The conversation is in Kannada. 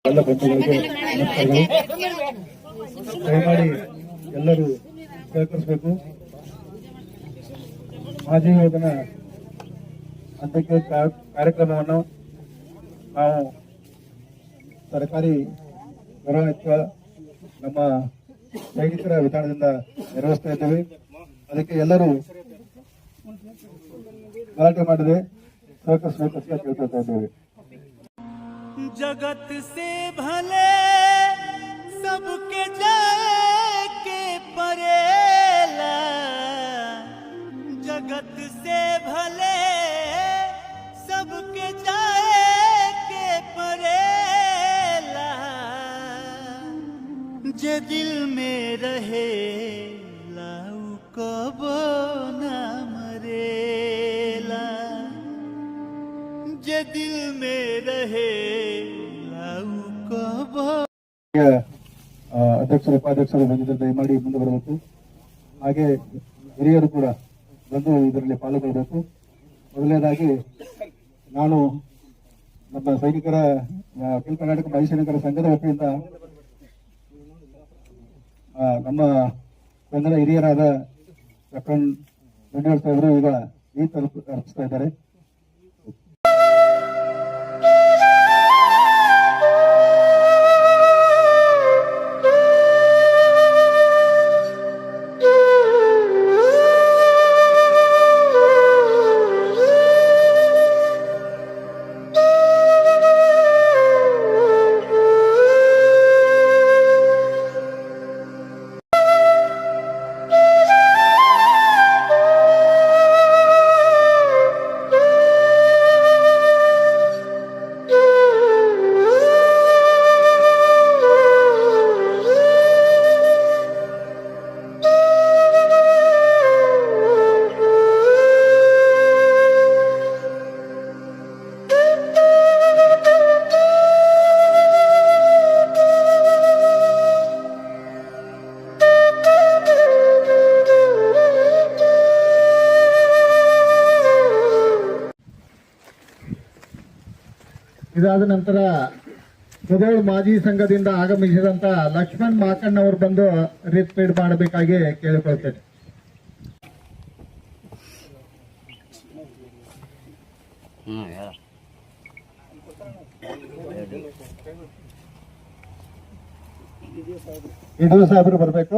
ಎಲ್ಲ ಬಂಧುಗಳಿಗೆ ನಮಸ್ಕಾರಗಳು. ದಯಮಾಡಿ ಎಲ್ಲರೂ ಸಹಕರಿಸಬೇಕು. ಮಾಜಿ ಯೋಧನ ಅಂತ್ಯಕ್ರಿಯೆ ಕಾರ್ಯಕ್ರಮವನ್ನು ನಾವು ಸರ್ಕಾರಿ ಗೌರವಾನ್ವಿತ ನಮ್ಮ ಸೈನಿಕರ ವಿಧಾನದಿಂದ ನಿರ್ವಹಿಸ್ತಾ ಇದ್ದೇವೆ. ಅದಕ್ಕೆ ಎಲ್ಲರೂ ಗಲಾಟೆ ಮಾಡದೆ ಸಹಕರಿಸಬೇಕು ಅಂತ ಕೇಳ್ಕೊಳ್ತಾ ಇದ್ದೇವೆ. जगत से भले सबके जाए के परेला, जगत से भले सबके जाए के परेला, जे दिल में रहे लाऊ कबो ना मरेला, जे दिल में रहे ಅಧ್ಯಕ್ಷರು ಉಪಾಧ್ಯಕ್ಷರು ಬಂದಿದ್ದರೆ ದಯಮಾಡಿ ಮುಂದೆ ಬರಬೇಕು. ಹಾಗೆ ಹಿರಿಯರು ಕೂಡ ಬಂದು ಇದರಲ್ಲಿ ಪಾಲ್ಗೊಳ್ಳಬೇಕು. ಮೊದಲನೇದಾಗಿ ನಾನು ನಮ್ಮ ಸೈನಿಕರ ಅಖಿಲ ಕರ್ನಾಟಕ ಮಾಜಿ ಸೈನಿಕರ ಸಂಘದ ವತಿಯಿಂದ ನಮ್ಮ ಸಂಘದ ಹಿರಿಯರಾದ ಡಾಕ್ಟರ್ ಮಂಜುನಾಥ್ ಸಾಹೇಬರು ಈಗ ಈ ಅರ್ಪಿಸ್ತಾ ಇದ್ದಾರೆ. ಇದಾದ ನಂತರ ಮುಧೋಳ್ ಮಾಜಿ ಸಂಘದಿಂದ ಆಗಮಿಸಿದಂತ ಲಕ್ಷ್ಮಣ್ ಮಾಕಣ್ಣ ಅವರು ಬಂದು ರಿಟ್ರೀಟ್ ಮಾಡಬೇಕಾಗಿ ಕೇಳಿಕೊಳ್ತೇನೆ. ಇಡೂ ಸಾಹೇಬರು ಬರಬೇಕು.